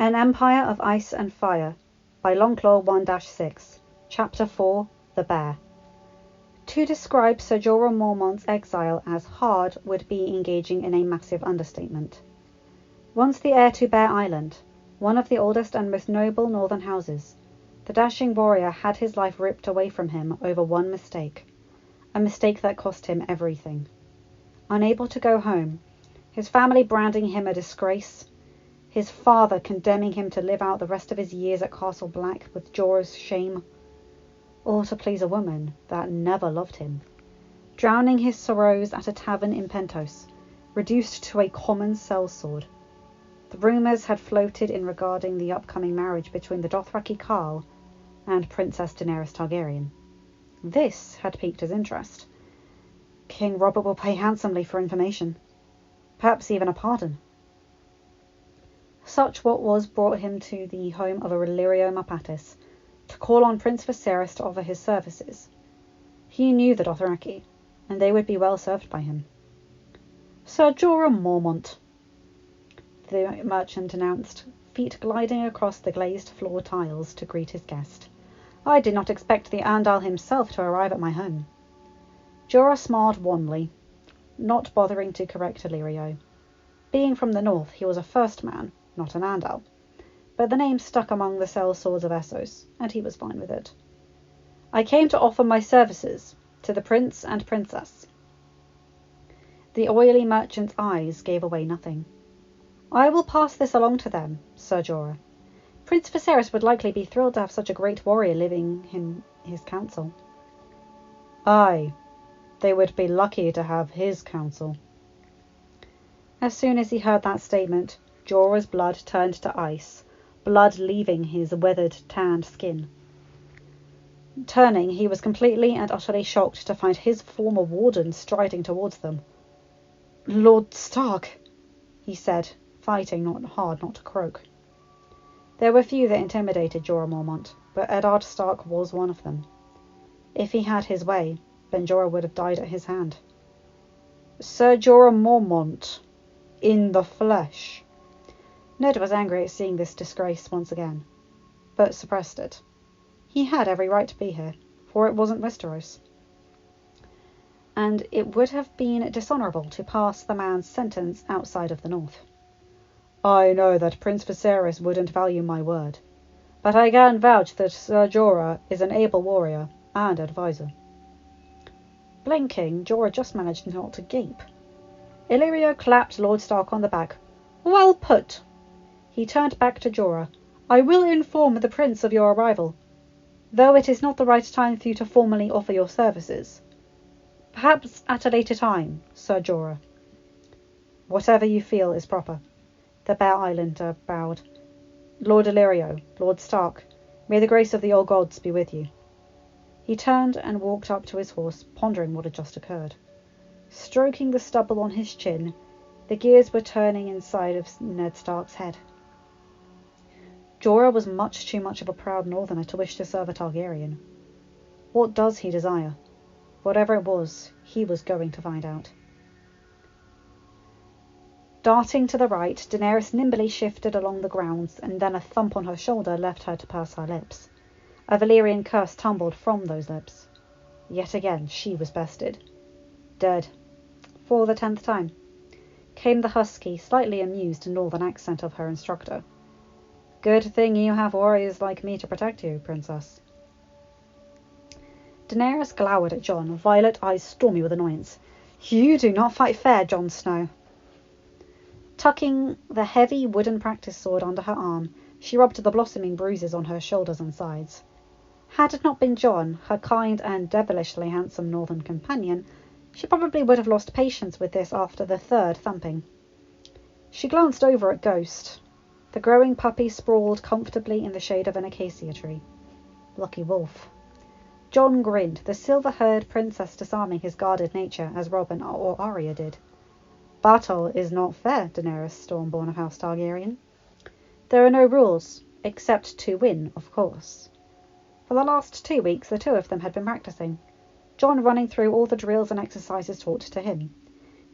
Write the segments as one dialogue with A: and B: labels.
A: An Empire of Ice and Fire by Longclaw 1-6, Chapter 4, The Bear. To describe Sir Jorah Mormont's exile as hard would be engaging in a massive understatement. Once the heir to Bear Island, one of the oldest and most noble northern houses, the dashing warrior had his life ripped away from him over one mistake, a mistake that cost him everything. Unable to go home, his family branding him a disgrace, his father condemning him to live out the rest of his years at Castle Black with Jorah's shame, or to please a woman that never loved him, drowning his sorrows at a tavern in Pentos, reduced to a common sellsword. The rumours had floated in regarding the upcoming marriage between the Dothraki Carl and Princess Daenerys Targaryen. This had piqued his interest. King Robert will pay handsomely for information, perhaps even a pardon. Such what was brought him to the home of Illyrio Mapatis, to call on Prince Viserys to offer his services. He knew the Dothraki, and they would be well served by him. Sir Jorah Mormont, the merchant announced, feet gliding across the glazed floor tiles to greet his guest. I did not expect the Andal himself to arrive at my home. Jorah smiled wanly, not bothering to correct Illyrio. Being from the north, he was a first man, not an Andal, but the name stuck among the sellswords of Essos, and he was fine with it. I came to offer my services to the prince and princess. The oily merchant's eyes gave away nothing. I will pass this along to them, Sir Jorah. Prince Viserys would likely be thrilled to have such a great warrior living in his council. Aye, they would be lucky to have his counsel. As soon as he heard that statement, Jorah's blood turned to ice, blood leaving his weathered, tanned skin. Turning, he was completely and utterly shocked to find his former warden striding towards them. Lord Stark, he said, fighting hard not to croak. There were few that intimidated Jorah Mormont, but Eddard Stark was one of them. If he had his way, then Jorah would have died at his hand. Sir Jorah Mormont, in the flesh. Ned was angry at seeing this disgrace once again, but suppressed it. He had every right to be here, for it wasn't Westeros. And it would have been dishonourable to pass the man's sentence outside of the north. I know that Prince Viserys wouldn't value my word, but I can vouch that Sir Jorah is an able warrior and adviser. Blinking, Jorah just managed not to gape. Illyrio clapped Lord Stark on the back. Well put. He turned back to Jorah. I will inform the prince of your arrival, though it is not the right time for you to formally offer your services. Perhaps at a later time, Sir Jorah. Whatever you feel is proper. The Bear Islander bowed. Lord Illyrio, Lord Stark, may the grace of the old gods be with you. He turned and walked up to his horse, pondering what had just occurred. Stroking the stubble on his chin, the gears were turning inside of Ned Stark's head. Jorah was much too much of a proud northerner to wish to serve a Targaryen. What does he desire? Whatever it was, he was going to find out. Darting to the right, Daenerys nimbly shifted along the grounds, and then a thump on her shoulder left her to purse her lips. A Valyrian curse tumbled from those lips. Yet again she was bested. Dead. For the 10th time. Came the husky, slightly amused northern accent of her instructor. Good thing you have warriors like me to protect you, princess. Daenerys glowered at Jon, violet eyes stormy with annoyance. You do not fight fair, Jon Snow. Tucking the heavy wooden practice sword under her arm, she rubbed the blossoming bruises on her shoulders and sides. Had it not been Jon, her kind and devilishly handsome northern companion, she probably would have lost patience with this after the 3rd thumping. She glanced over at Ghost. The growing puppy sprawled comfortably in the shade of an acacia tree. Lucky wolf. Jon grinned, the silver-haired princess disarming his guarded nature as Robin or Arya did. Battle is not fair, Daenerys Stormborn of House Targaryen. There are no rules, except to win, of course. For the last 2 weeks, the two of them had been practicing, Jon running through all the drills and exercises taught to him.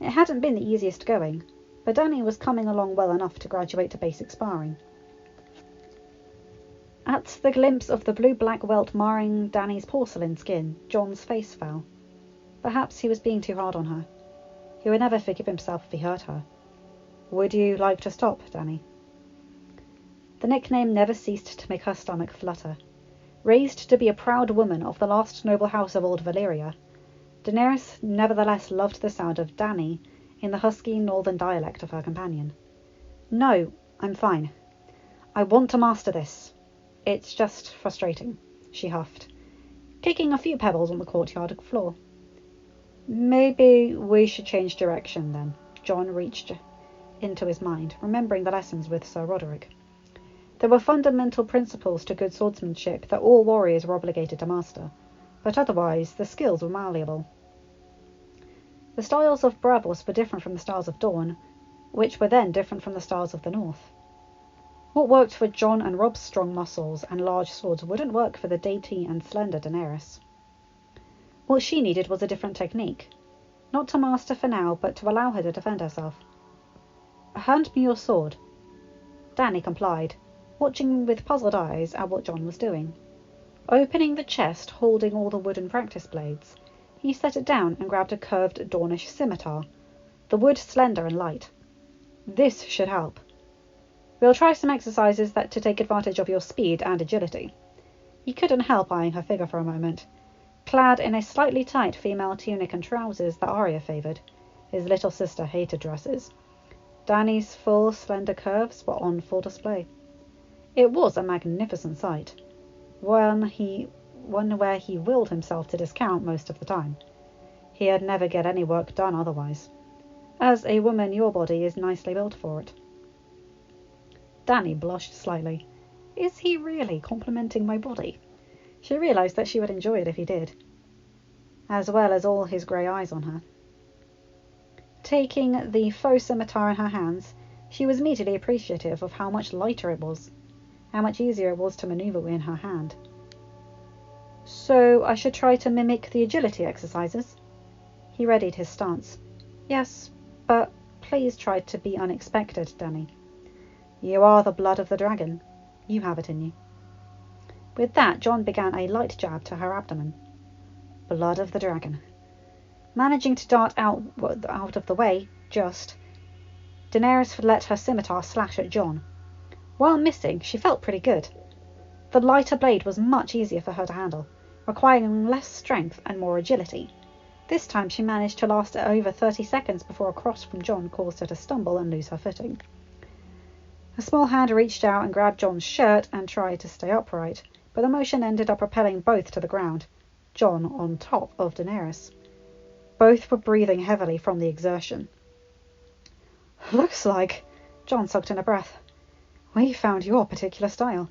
A: It hadn't been the easiest going, but Dany was coming along well enough to graduate to basic sparring. At the glimpse of the blue-black welt marring Danny's porcelain skin, John's face fell. Perhaps he was being too hard on her. He would never forgive himself if he hurt her. Would you like to stop, Danny? The nickname never ceased to make her stomach flutter. Raised to be a proud woman of the last noble house of old Valyria, Daenerys nevertheless loved the sound of Danny in the husky northern dialect of her companion. No, I'm fine. I want to master this. It's just frustrating, she huffed, kicking a few pebbles on the courtyard floor. Maybe we should change direction then. John reached into his mind, remembering the lessons with Sir Roderick. There were fundamental principles to good swordsmanship that all warriors were obligated to master, but otherwise the skills were malleable. The styles of Braavos were different from the styles of Dorne, which were then different from the styles of the North. What worked for Jon and Rob's strong muscles and large swords wouldn't work for the dainty and slender Daenerys. What she needed was a different technique, not to master for now, but to allow her to defend herself. Hand me your sword. Danny complied, watching with puzzled eyes at what Jon was doing. Opening the chest holding all the wooden practice blades, he set it down and grabbed a curved Dornish scimitar, the wood slender and light. This should help. We'll try some exercises to take advantage of your speed and agility. He couldn't help eyeing her figure for a moment, clad in a slightly tight female tunic and trousers that Arya favoured. His little sister hated dresses. Danny's full, slender curves were on full display. It was a magnificent sight, one where he willed himself to discount most of the time. He'd never get any work done otherwise. As a woman, your body is nicely built for it. Danny blushed slightly. Is he really complimenting my body? She realised that she would enjoy it if he did, as well as all his grey eyes on her. Taking the faux scimitar in her hands, she was immediately appreciative of how much lighter it was, how much easier it was to manoeuvre in her hand. So I should try to mimic the agility exercises? He readied his stance. Yes, but please try to be unexpected, Danny. You are the blood of the dragon. You have it in you. With that, Jon began a light jab to her abdomen. Blood of the dragon. Managing to dart out of the way, Daenerys let her scimitar slash at Jon. While missing, she felt pretty good. The lighter blade was much easier for her to handle, requiring less strength and more agility. This time she managed to last over 30 seconds before a cross from Jon caused her to stumble and lose her footing. A small hand reached out and grabbed Jon's shirt and tried to stay upright, but the motion ended up propelling both to the ground, Jon on top of Daenerys. Both were breathing heavily from the exertion. Looks like, Jon sucked in a breath, we found your particular style.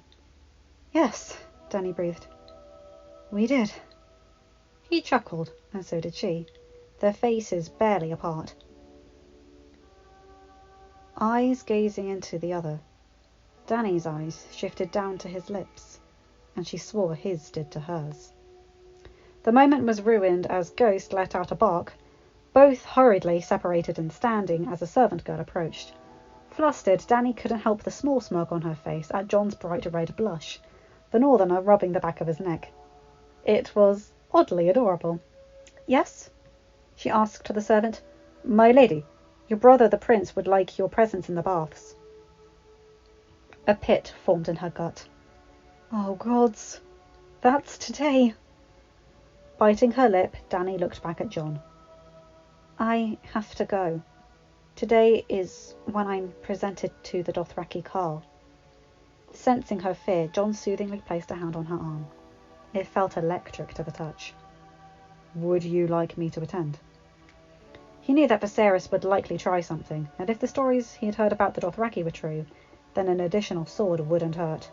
A: Yes, Danny breathed. We did. He chuckled, and so did she, their faces barely apart. Eyes gazing into the other. Danny's eyes shifted down to his lips, and she swore his did to hers. The moment was ruined as Ghost let out a bark. Both hurriedly separated and standing as a servant girl approached. Flustered, Danny couldn't help the small smirk on her face at Jon's bright red blush, the northerner rubbing the back of his neck. It was oddly adorable. Yes? She asked the servant. My lady, your brother the prince would like your presence in the baths. A pit formed in her gut. Oh, gods, that's today. Biting her lip, Danny looked back at Jon. I have to go. Today is when I'm presented to the Dothraki Carl. Sensing her fear, Jon soothingly placed a hand on her arm. It felt electric to the touch. Would you like me to attend? He knew that Viserys would likely try something, and if the stories he had heard about the Dothraki were true, then an additional sword wouldn't hurt.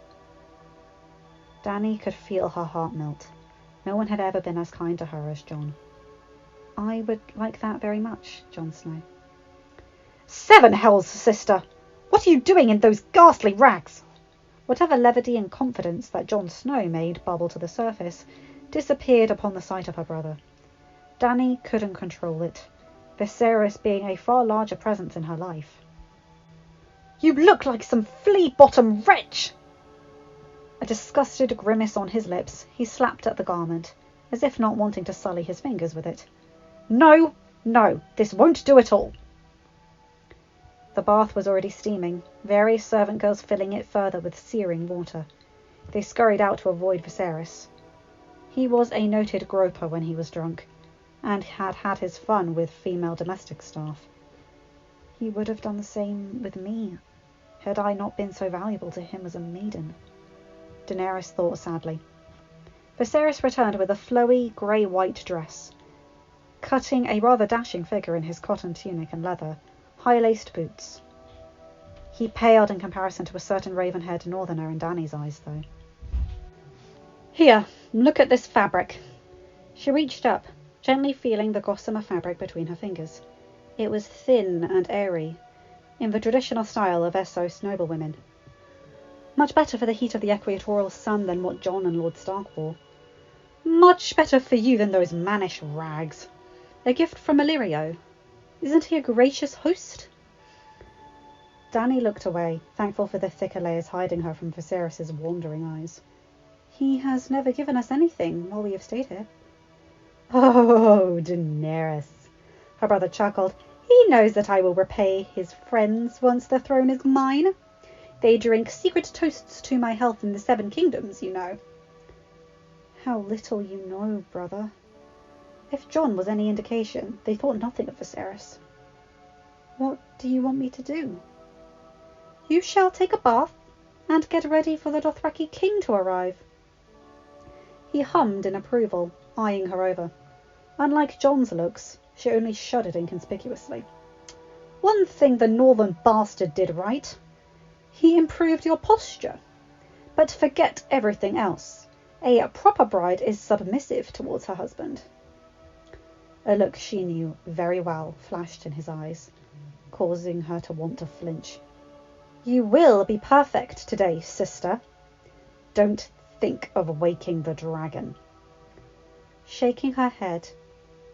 A: Danny could feel her heart melt. No one had ever been as kind to her as Jon. I would like that very much, Jon Snow. 7 hells, sister! What are you doing in those ghastly rags? Whatever levity and confidence that Jon Snow made bubble to the surface disappeared upon the sight of her brother. Danny couldn't control it, Viserys being a far larger presence in her life. You look like some flea-bottom wretch! A A disgusted grimace on his lips, he slapped at the garment, as if not wanting to sully his fingers with it. No, no, this won't do at all. The bath was already steaming, various servant girls filling it further with searing water. They scurried out to avoid Viserys. He was a noted groper when he was drunk, and had had his fun with female domestic staff. He would have done the same with me, had I not been so valuable to him as a maiden. Daenerys thought sadly. Viserys returned with a flowy grey-white dress, cutting a rather dashing figure in his cotton tunic and leather, high-laced boots. He paled in comparison to a certain raven-haired northerner in Dany's eyes, though. Here, look at this fabric. She reached up, gently feeling the gossamer fabric between her fingers. It was thin and airy, in the traditional style of Essos noblewomen. Much better for the heat of the equatorial sun than what Jon and Lord Stark wore. Much better for you than those mannish rags. A gift from Illyrio. Isn't he a gracious host? Dany looked away, thankful for the thicker layers hiding her from Viserys' wandering eyes. He has never given us anything while we have stayed here. Oh, Daenerys, her brother chuckled. He knows that I will repay his friends once the throne is mine. They drink secret toasts to my health in the 7 kingdoms, you know. How little you know, brother. If Jon was any indication, they thought nothing of Viserys. What do you want me to do? You shall take a bath and get ready for the Dothraki king to arrive. He hummed in approval, eyeing her over. Unlike Jon's looks, she only shuddered inconspicuously. One thing the northern bastard did right. He improved your posture. But forget everything else. A proper bride is submissive towards her husband. A look she knew very well flashed in his eyes, causing her to want to flinch. You will be perfect today, sister. Don't think of waking the dragon. Shaking her head,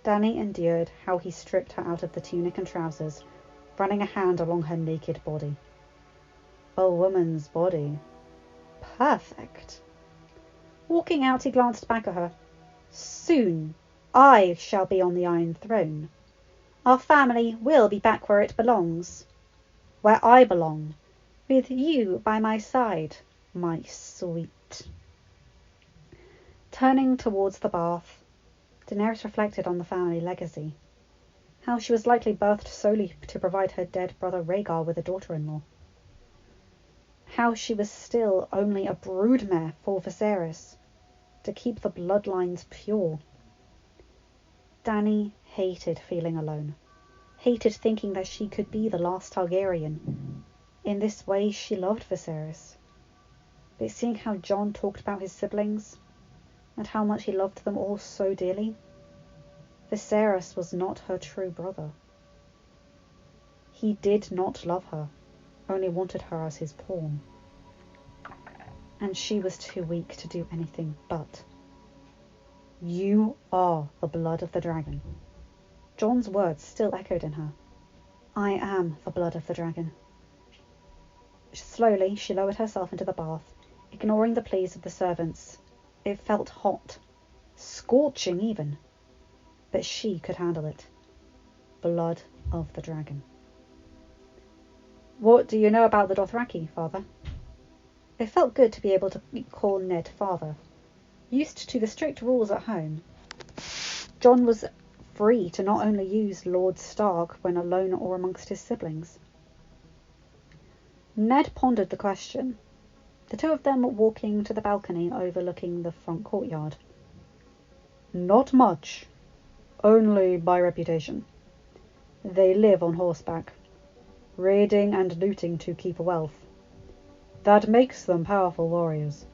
A: Dany endured how he stripped her out of the tunic and trousers, running a hand along her naked body. A woman's body. Perfect. Walking out, he glanced back at her. Soon I shall be on the Iron Throne. Our family will be back where it belongs. Where I belong. With you by my side, my sweet. Turning towards the bath, Daenerys reflected on the family legacy. How she was likely birthed solely to provide her dead brother Rhaegar with a daughter-in-law. How she was still only a broodmare for Viserys, to keep the bloodlines pure. Dany hated feeling alone, hated thinking that she could be the last Targaryen. In this way she loved Viserys. But seeing how Jon talked about his siblings, and how much he loved them all so dearly, Viserys was not her true brother. He did not love her, only wanted her as his pawn. And she was too weak to do anything but. You are the blood of the dragon. Jon's words still echoed in her. I am the blood of the dragon. Slowly she lowered herself into the bath, ignoring the pleas of the servants. It felt hot, scorching even, but she could handle it. Blood of the dragon. What do you know about the Dothraki, father? It felt good to be able to call Ned father. Used to the strict rules at home, Jon was free to not only use Lord Stark when alone or amongst his siblings. Ned pondered the question, the two of them walking to the balcony overlooking the front courtyard. Not much, only by reputation. They live on horseback, raiding and looting to keep wealth. That makes them powerful warriors.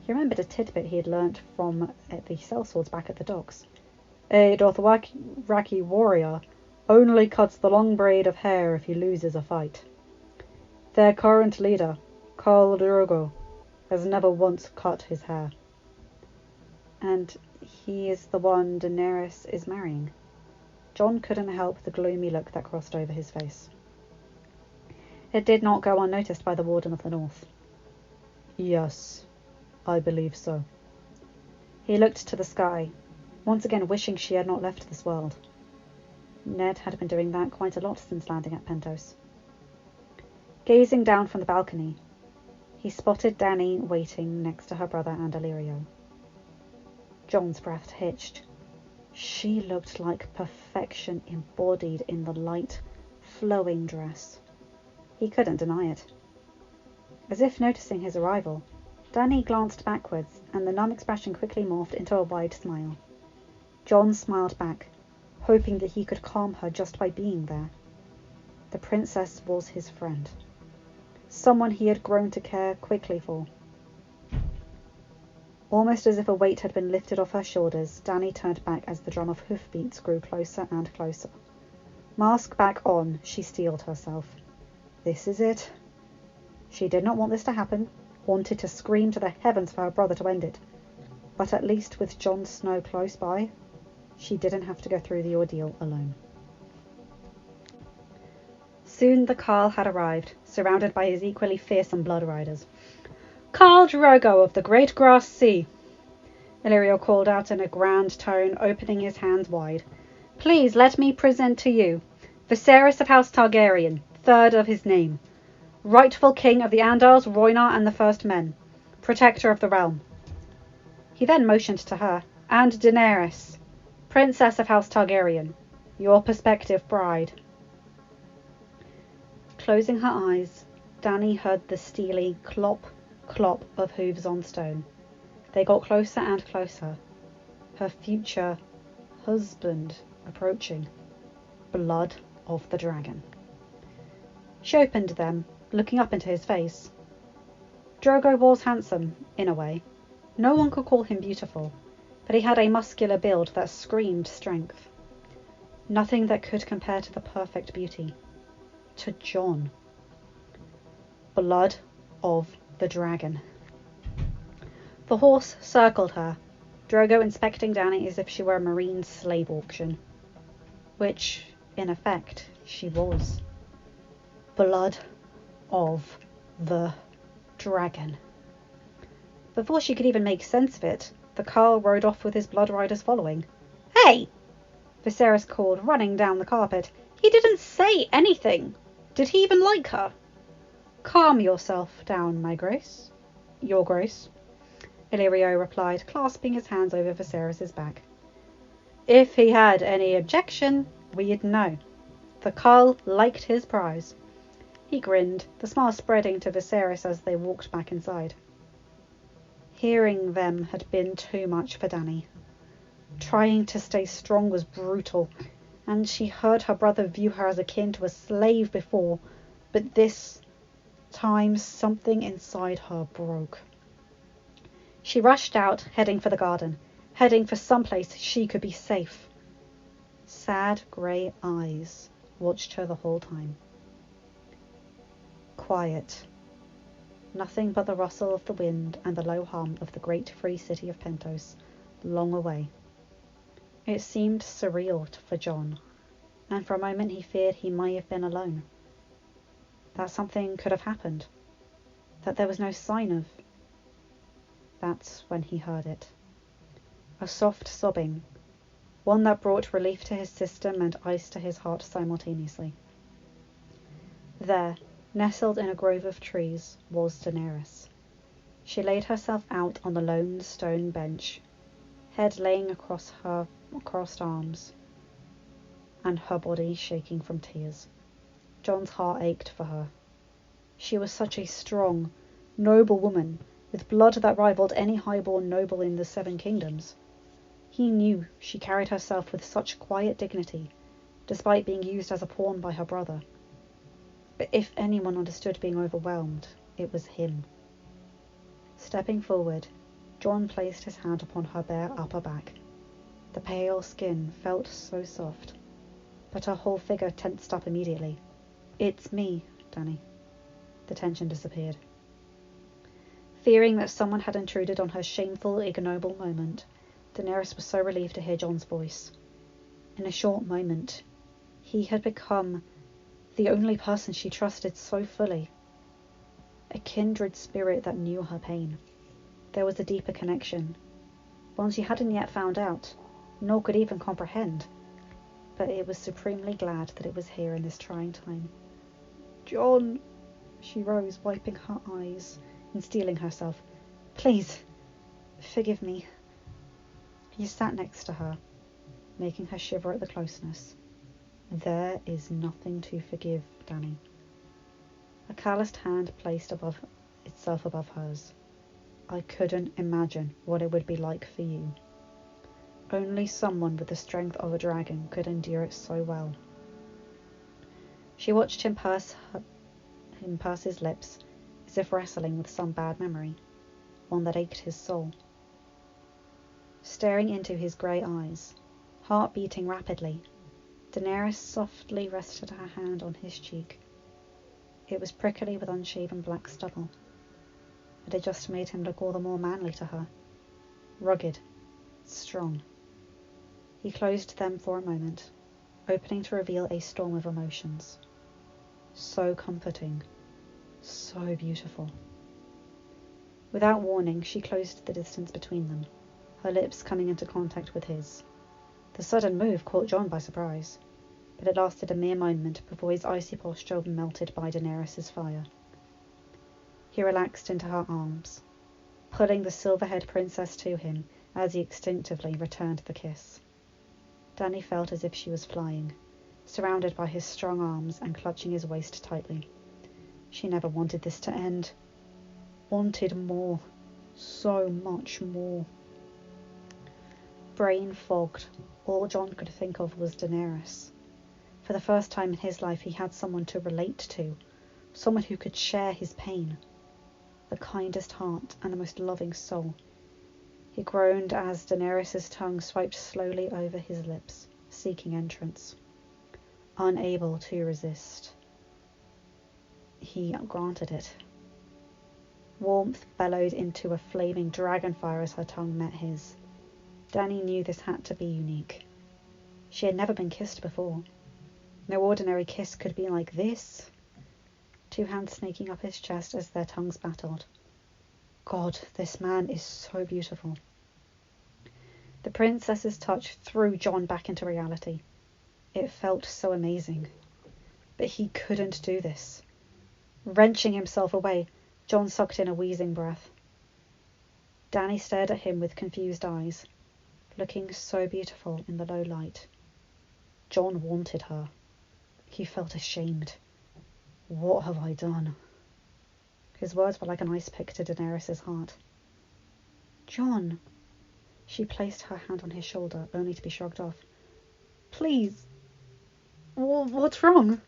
A: He remembered a tidbit he had learnt from the sellswords back at the docks. A Dothraki warrior only cuts the long braid of hair if he loses a fight. Their current leader, Khal Drogo, has never once cut his hair. And he is the one Daenerys is marrying. Jon couldn't help the gloomy look that crossed over his face. It did not go unnoticed by the Warden of the North. Yes, I believe so. He looked to the sky, once again wishing she had not left this world. Ned had been doing that quite a lot since landing at Pentos. Gazing down from the balcony, he spotted Dany waiting next to her brother and Illyrio. Jon's breath hitched. She looked like perfection embodied in the light, flowing dress. He couldn't deny it. As if noticing his arrival, Dany glanced backwards, and the numb expression quickly morphed into a wide smile. Jon smiled back, hoping that he could calm her just by being there. The princess was his friend, someone he had grown to care quickly for. Almost as if a weight had been lifted off her shoulders, Dany turned back as the drum of hoofbeats grew closer and closer. Mask back on, she steeled herself. This is it. She did not want this to happen, wanted to scream to the heavens for her brother to end it. But at least with Jon Snow close by, she didn't have to go through the ordeal alone. Soon the Carl had arrived, surrounded by his equally fearsome blood riders. "Khal Drogo of the Great Grass Sea," Illyrio called out in a grand tone, opening his hands wide. "Please let me present to you Viserys of House Targaryen, third of his name, rightful king of the Andals, Rhoynar and the First Men, protector of the realm." He then motioned to her. "And Daenerys, Princess of House Targaryen, your prospective bride." Closing her eyes, Dany heard the steely clop, clop of hooves on stone. They got closer and closer. Her future husband approaching. Blood of the dragon. She opened them, looking up into his face. Drogo was handsome, in a way. No one could call him beautiful, but he had a muscular build that screamed strength. Nothing that could compare to the perfect beauty. To Jon. Blood of the dragon. The horse circled her, Drogo inspecting Dany as if she were a marine slave auction. Which, in effect, she was. Blood of the dragon. Before she could even make sense of it, the Carl rode off with his blood riders following. "Hey!" Viserys called, running down the carpet. "He didn't say anything. Did he even like her?" "Calm yourself down, my grace." "Your grace," Illyrio replied, clasping his hands over Viserys' back. "If he had any objection, we'd know. The Carl liked his prize." He grinned, the smile spreading to Viserys as they walked back inside. Hearing them had been too much for Dany. Trying to stay strong was brutal, and she heard her brother view her as akin to a slave before, but this time something inside her broke. She rushed out, heading for the garden, heading for someplace she could be safe. Sad grey eyes watched her the whole time. Quiet. Nothing but the rustle of the wind and the low hum of the great free city of Pentos, long away. It seemed surreal for Jon, and for a moment he feared he might have been alone. That something could have happened, that there was no sign of. That's when he heard it. A soft sobbing, one that brought relief to his system and ice to his heart simultaneously. There, nestled in a grove of trees, was Daenerys. She laid herself out on the lone stone bench, head laying across her crossed arms, and her body shaking from tears. Jon's heart ached for her. She was such a strong, noble woman, with blood that rivaled any highborn noble in the Seven Kingdoms. He knew she carried herself with such quiet dignity, despite being used as a pawn by her brother. But if anyone understood being overwhelmed, it was him. Stepping forward, Jon placed his hand upon her bare upper back. The pale skin felt so soft, but her whole figure tensed up immediately. "It's me, Dany." The tension disappeared. Fearing that someone had intruded on her shameful, ignoble moment, Daenerys was so relieved to hear Jon's voice. In a short moment, he had become the only person she trusted so fully. a kindred spirit that knew her pain. There was a deeper connection, one she hadn't yet found out, nor could even comprehend, but it was supremely glad that it was here in this trying time. "John!" She rose, wiping her eyes and steeling herself. "Please, forgive me." He sat next to her, making her shiver at the closeness. "There is nothing to forgive, Danny." A calloused hand placed itself above hers. "I couldn't imagine what it would be like for you. Only someone with the strength of a dragon could endure it so well." She watched him purse his lips, as if wrestling with some bad memory, one that ached his soul. Staring into his grey eyes, heart beating rapidly, Daenerys softly rested her hand on his cheek. It was prickly with unshaven black stubble, but it just made him look all the more manly to her, rugged, strong. He closed them for a moment, opening to reveal a storm of emotions. So comforting, so beautiful. Without warning, she closed the distance between them, her lips coming into contact with his. The sudden move caught Jon by surprise, but it lasted a mere moment before his icy posture melted by Daenerys' fire. He relaxed into her arms, pulling the silver-haired princess to him as he instinctively returned the kiss. Dany felt as if she was flying, surrounded by his strong arms and clutching his waist tightly. She never wanted this to end. Wanted more. So much more. Brain fogged, all Jon could think of was Daenerys. For the first time in his life he had someone to relate to, someone who could share his pain. The kindest heart and the most loving soul. He groaned as Daenerys' tongue swiped slowly over his lips, seeking entrance. Unable to resist, he granted it. Warmth bellowed into a flaming dragonfire as her tongue met his. Dany knew this had to be unique. She had never been kissed before. No ordinary kiss could be like this. Two hands snaking up his chest as their tongues battled. God, this man is so beautiful. The princess's touch threw Jon back into reality. It felt so amazing. But he couldn't do this. Wrenching himself away, Jon sucked in a wheezing breath. Dany stared at him with confused eyes, looking so beautiful in the low light. Jon wanted her. He felt ashamed. What have I done? His words were like an ice pick to Daenerys' heart. Jon. She placed her hand on his shoulder, only to be shrugged off. Please. What's wrong?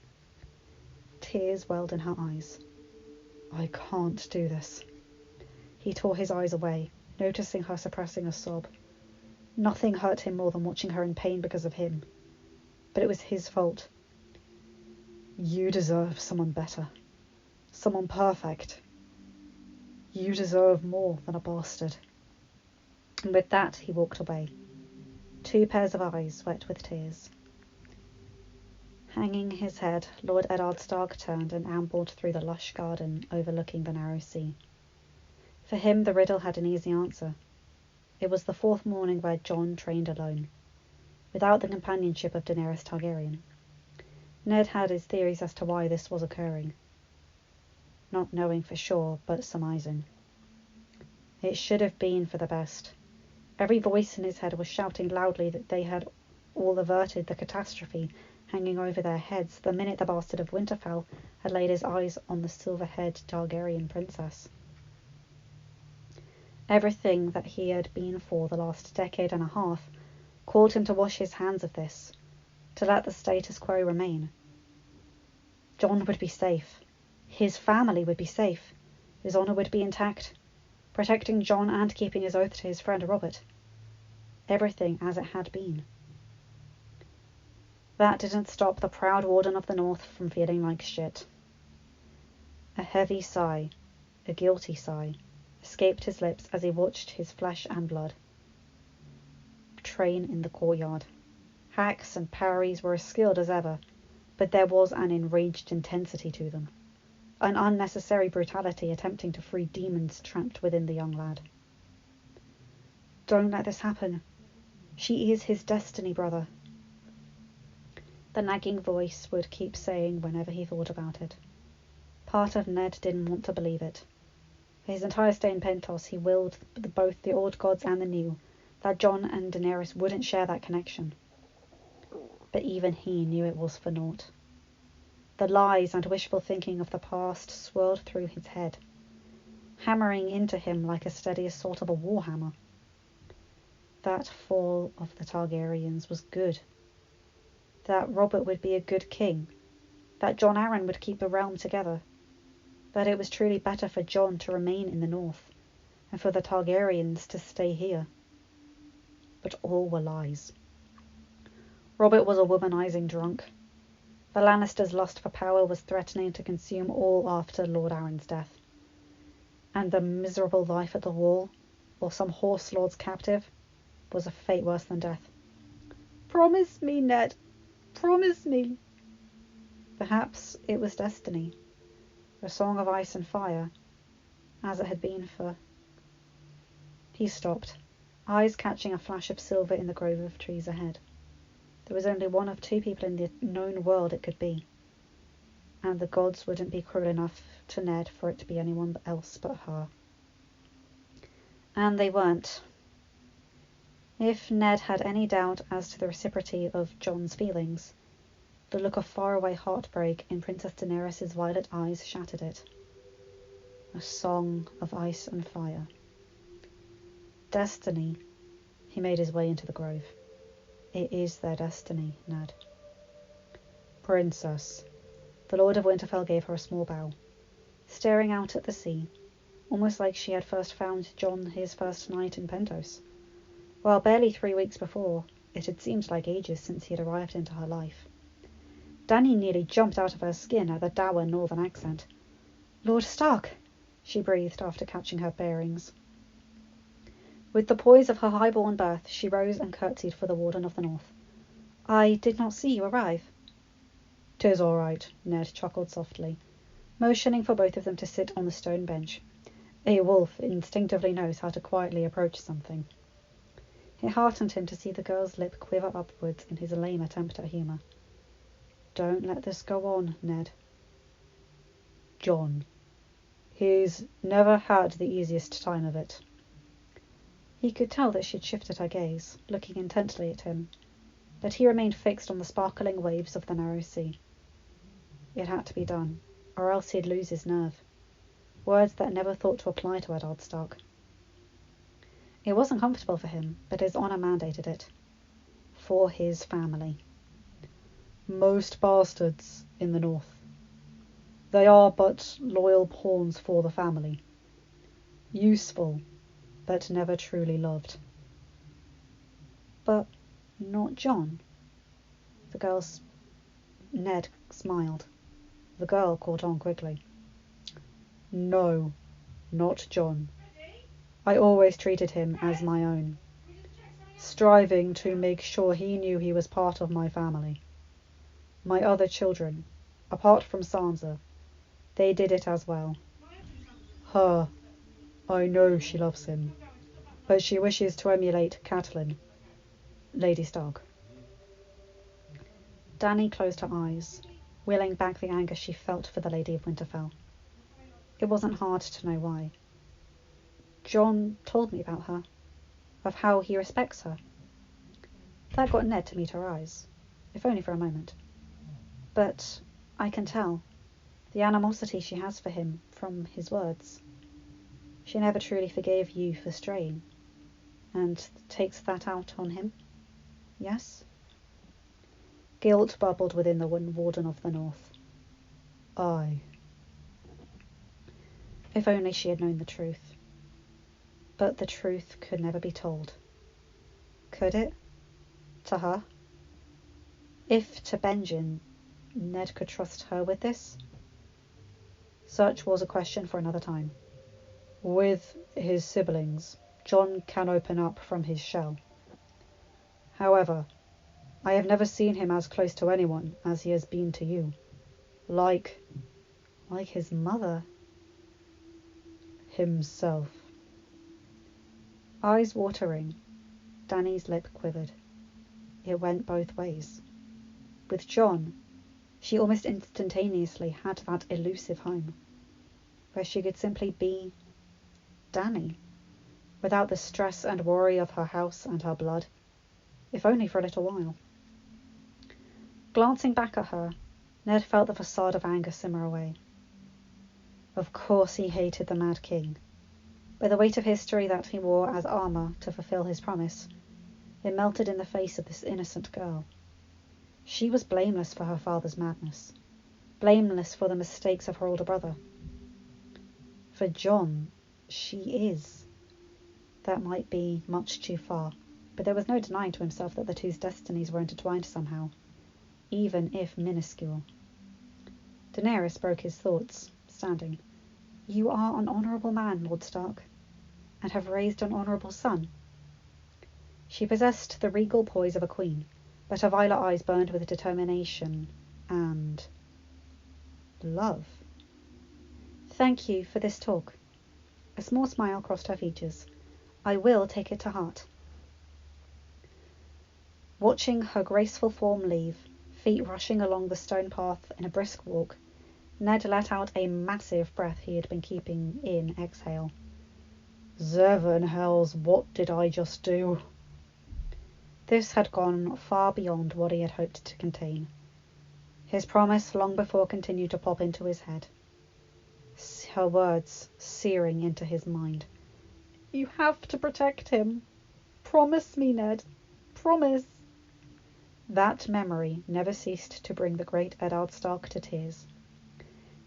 A: Tears welled in her eyes. I can't do this. He tore his eyes away, noticing her suppressing a sob. Nothing hurt him more than watching her in pain because of him. But it was his fault. You deserve someone better. Someone perfect. You deserve more than a bastard. And with that, he walked away. Two pairs of eyes wet with tears. Hanging his head, Lord Eddard Stark turned and ambled through the lush garden overlooking the narrow sea. For him, the riddle had an easy answer. It was the fourth morning where Jon trained alone, without the companionship of Daenerys Targaryen. Ned had his theories as to why this was occurring. Not knowing for sure, but surmising. It should have been for the best. Every voice in his head was shouting loudly that they had all averted the catastrophe hanging over their heads the minute the bastard of Winterfell had laid his eyes on the silver-haired Targaryen princess. Everything that he had been for the last decade and a half called him to wash his hands of this, to let the status quo remain. Jon would be safe. His family would be safe. His honour would be intact, protecting Jon and keeping his oath to his friend Robert. Everything as it had been. That didn't stop the proud Warden of the North from feeling like shit. A heavy sigh, a guilty sigh, escaped his lips as he watched his flesh and blood train in the courtyard. Hacks and parries were as skilled as ever, but there was an enraged intensity to them. an unnecessary brutality attempting to free demons trapped within the young lad. Don't let this happen. She is his destiny, brother. The nagging voice would keep saying whenever he thought about it. Part of Ned didn't want to believe it. For his entire stay in Pentos, he willed both the old gods and the new that Jon and Daenerys wouldn't share that connection. But even he knew it was for naught. The lies and wishful thinking of the past swirled through his head, hammering into him like a steady assault of a warhammer. That fall of the Targaryens was good. That Robert would be a good king. That Jon Arryn would keep the realm together. That it was truly better for Jon to remain in the north, and for the Targaryens to stay here. But all were lies. Robert was a womanizing drunk. The Lannisters' lust for power was threatening to consume all after Lord Arryn's death. And the miserable life at the Wall, or some horse lord's captive, was a fate worse than death. Promise me, Ned. Promise me. Perhaps it was destiny. A song of ice and fire, as it had been for... He stopped, eyes catching a flash of silver in the grove of trees ahead. There was only one of two people in the known world it could be, and the gods wouldn't be cruel enough to Ned for it to be anyone else but her. And they weren't. If Ned had any doubt as to the reciprocity of Jon's feelings, the look of faraway heartbreak in Princess Daenerys' violet eyes shattered it. A song of ice and fire. Destiny. He made his way into the grove. It is their destiny, Ned. Princess. The Lord of Winterfell gave her a small bow, staring out at the sea, almost like she had first found Jon his first night in Pentos. While barely 3 weeks before, it had seemed like ages since he had arrived into her life. Dany nearly jumped out of her skin at the dour northern accent. Lord Stark, she breathed after catching her bearings. With the poise of her high-born birth, she rose and curtsied for the Warden of the North. I did not see you arrive. 'Tis all right, Ned chuckled softly, motioning for both of them to sit on the stone bench. A wolf instinctively knows how to quietly approach something. It heartened him to see the girl's lip quiver upwards in his lame attempt at humour. Don't let this go on, Ned. Jon. He's never had the easiest time of it. He could tell that she'd shifted her gaze, looking intently at him, but he remained fixed on the sparkling waves of the narrow sea. It had to be done, or else he'd lose his nerve. Words that never thought to apply to Eddard Stark. It wasn't comfortable for him, but his honour mandated it. For his family. Most bastards in the north. They are but loyal pawns for the family. Useful, but never truly loved. But not Jon. Ned smiled. The girl caught on quickly. No, not Jon. I always treated him as my own, striving to make sure he knew he was part of my family. My other children, apart from Sansa, they did it as well. Her, I know she loves him, but she wishes to emulate Catelyn, Lady Stark. Dany closed her eyes, wheeling back the anger she felt for the Lady of Winterfell. It wasn't hard to know why. Jon told me about her, of how he respects her. That got Ned to meet her eyes, if only for a moment. But I can tell the animosity she has for him from his words. She never truly forgave you for straying, and takes that out on him. Yes? Guilt bubbled within the Warden of the North. Aye. If only she had known the truth. But the truth could never be told. Could it? To her? If to Benjen, Ned could trust her with this? Such was a question for another time. With his siblings, Jon can open up from his shell. However, I have never seen him as close to anyone as he has been to you. Like Like his mother. Himself. Eyes watering, Dani's lip quivered. It went both ways. With John, she almost instantaneously had that elusive home, where she could simply be Dani, without the stress and worry of her house and her blood, if only for a little while. Glancing back at her, Ned felt the facade of anger simmer away. Of course he hated the Mad King, but the weight of history that he wore as armour to fulfill his promise, it melted in the face of this innocent girl. She was blameless for her father's madness, blameless for the mistakes of her older brother. For John, she is. That might be much too far, but there was no denying to himself that the two's destinies were intertwined somehow, even if minuscule. Daenerys broke his thoughts, standing. You are an honourable man, Lord Stark, and have raised an honourable son. She possessed the regal poise of a queen, but her violet eyes burned with determination and love. Thank you for this talk. A small smile crossed her features. I will take it to heart. Watching her graceful form leave, feet rushing along the stone path in a brisk walk, Ned let out a massive breath he had been keeping in exhale. Seven hells, what did I just do? This had gone far beyond what he had hoped to contain. His promise long before continued to pop into his head, her words searing into his mind. You have to protect him. Promise me, Ned. Promise. That memory never ceased to bring the great Eddard Stark to tears.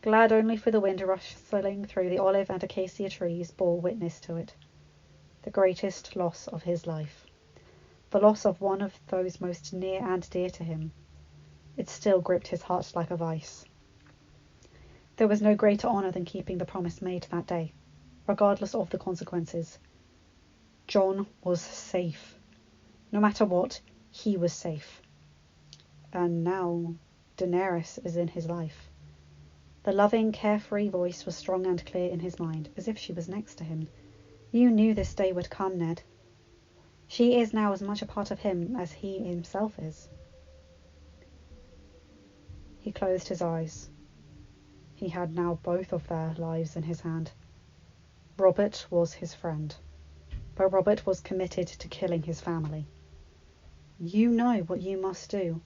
A: Glad only for the wind rustling through the olive and acacia trees bore witness to it. The greatest loss of his life. The loss of one of those most near and dear to him. It still gripped his heart like a vice. There was no greater honour than keeping the promise made that day, regardless of the consequences. John was safe. No matter what, he was safe. And now Daenerys is in his life. The loving, carefree voice was strong and clear in his mind, as if she was next to him. You knew this day would come, Ned. She is now as much a part of him as he himself is. He closed his eyes. He had now both of their lives in his hand. Robert was his friend, but Robert was committed to killing his family. You know what you must do.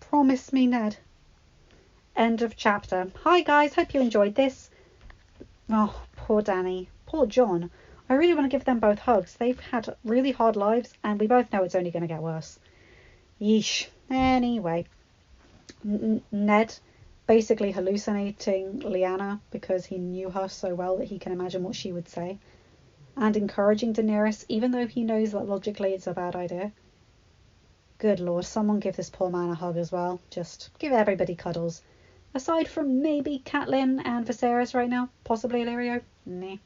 A: Promise me, Ned. End of chapter. Hi guys, hope you enjoyed this. Oh, poor Dani. Poor John. I really want to give them both hugs. They've had really hard lives, and we both know it's only going to get worse. Yeesh. Anyway. Ned basically hallucinating Lyanna because he knew her so well that he can imagine what she would say. And encouraging Daenerys, even though he knows that logically it's a bad idea. Good lord, someone give this poor man a hug as well. Just give everybody cuddles. Aside from maybe Catelyn and Viserys right now. Possibly Illyrio. Nah.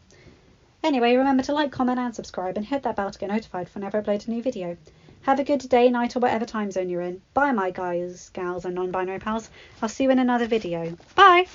A: Anyway, remember to like, comment and subscribe and hit that bell to get notified whenever I upload a new video. Have a good day, night or whatever time zone you're in. Bye my guys, gals and non-binary pals. I'll see you in another video. Bye!